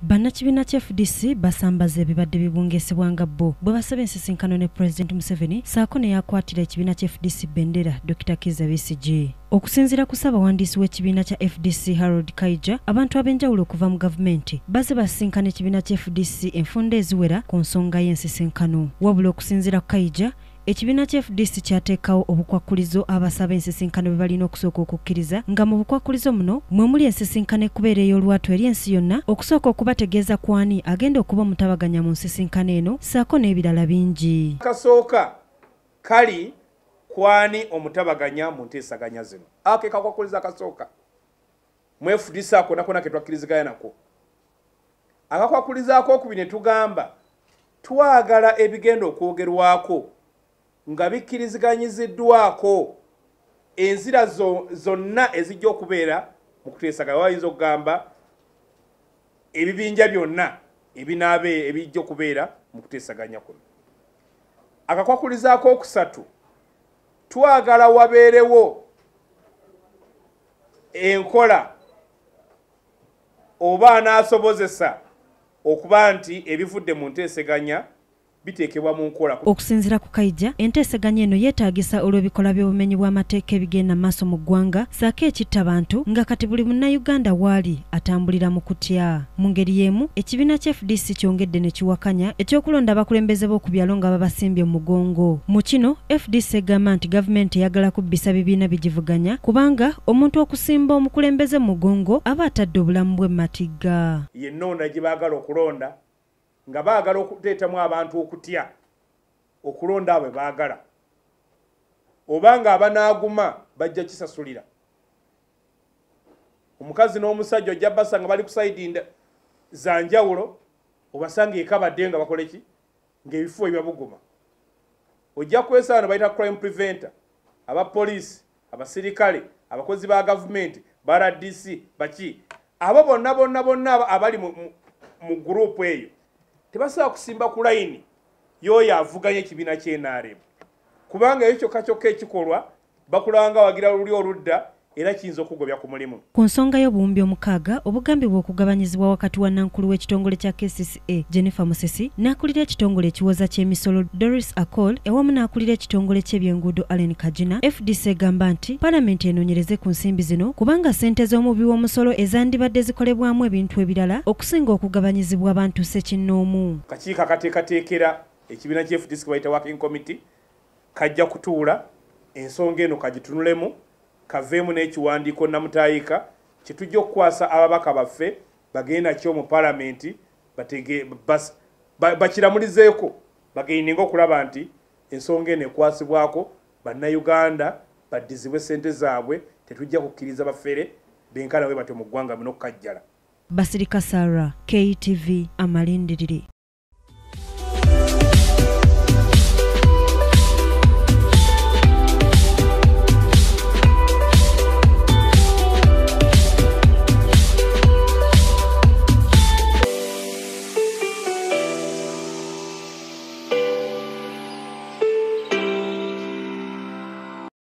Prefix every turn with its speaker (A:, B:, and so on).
A: Bannakibiina kya FDC basambaza ebibadde bibungesebwa nga bo bwe basaba ensisinkano ne President Museveni saako ne yakwatira ekibiina kya FDC bendera Dr. Kizza Besigye. Okusinziira ku ssaabawandiisi w'ekibiina kya FDC Harold Kaija, abantu ab'enjawulo okuva mu gavumenti bazze basisinkana ekibiina kya FDC enfunda eziwera ku nsonga y'ensisinkano. Wabula okusinziira ku Kaija, ekibiina kya FDC kyateekawo obukwakkulizo abasaba ensisinkano bwe balina okusooka okukkiriza nga mu bukwakkulizo muno mwe muli ensisinkano ekubeera ey'olwatu eri ensi yonna, okusooka okubategeeza kwani agenda okuba omutabaganya mu nsisinkano eno ssaako n'ebirala bingi.
B: Kasooka kali kwani omutabaganya mu nteesaganya zino. Ake kakwakkuliza kasooka mu FDC ako nakona ke twakkiriziganya nako. Akakwakkuliza ak'okubiri ne tugamba twagala ebigenda okwogerwako nga bikkiriziganyiziddwako enzira zonna ezijja okubeera mu kuteesaganya. Wayinza okugamba ebibinja byonna ebinaabe ebijja okubeera mu kuteesaganya kuno. Akakwakuliza ak'okusatu twagala wabeerewo enkola oba anaasobozesa okuba nti ebivudde mu nteesaganya biteekebwa mu nkola.
A: Okusinziira ku Kaija, enteesaganya eno yeetaagisa olw'ebikola by'obumenyi bw'amateeka ebigenda maaso mu ggwanga ssaako ekitta bantu nga kati buli munnayuganda waali atambulira mu kutya. Mu ngeri y'emu, ekibiina kya FDC kyongedde ne kiwakanya ekyokulonda abakulembeze b'oku byalo nga babasimbye mu mugongo. Mu kino, FDC egamba nti gavumenti eyagala kubbisa bibiina bigivuganya kubanga omuntu okusimba omukulembeze mu mugongo aba atadde obulamu bwe mu matigga.
B: Yennoona gye baagala okulonda nga baagala okuteetamu abantu okutya okulonda abwe baagala obanga abanaaguma bajja kisasulira. Omukazi n'omusajja ojja basanga bali ku sayidi za njawulo obasanga ekabadde nga bakole ki ng'ebifuba ebibabuguma. Ojja kwesanga bayita crime preventer, aba poliisi, abasirikale, abakozi ba gavumenti, ba RDC, baki abo bonna abali mu gurupu eyo tebasobola kusimba ku layini y'oyo avuganya ekibiina ky'NRM kubanga ekyo kyokka ekikolwa bakulanga wagira luli oludda era kiyinza okugobya ku mulimu.
A: Ku nsonga y'obuwumbi omukaaga obugambibwa okugabanyizibwa wakati wa nankulu w'ekitongole kya KCCA Jennifer Musesi n'akulira ekitongole ekiwoza ky'emisolo Doris Akol ewamu n'akulira ekitongole ky'ebyenguudo Allen Kajina, FDC egamba nti Paalamenti enoonyereze ku nsimbi zino kubanga ssente z'omubi w'omusolo ezandibadde zikolebwamu ebintu ebirala okusinga okugabanyizibwa abantu ssekinnoomu.
B: Kakiiko akateekateekera ekibiina kya FDC bayita working committee kajja kutuula ensonga eno kagitunulemu kaveemu n'ekiwandiiko namutaayika kitujja okukwasa ababaka baffe bagenda kyo mu Paalamenti bakiramulizeeko bagende okulaba nti ensonga eno ekwasibwako bannayuganda baddizibwe ssente zaabwe, tetujja kukkiriza bafere benkana bwe batyo mu ggwanga muno okukajjala.
A: Basirika Sarah, KTV, Amalindiriri.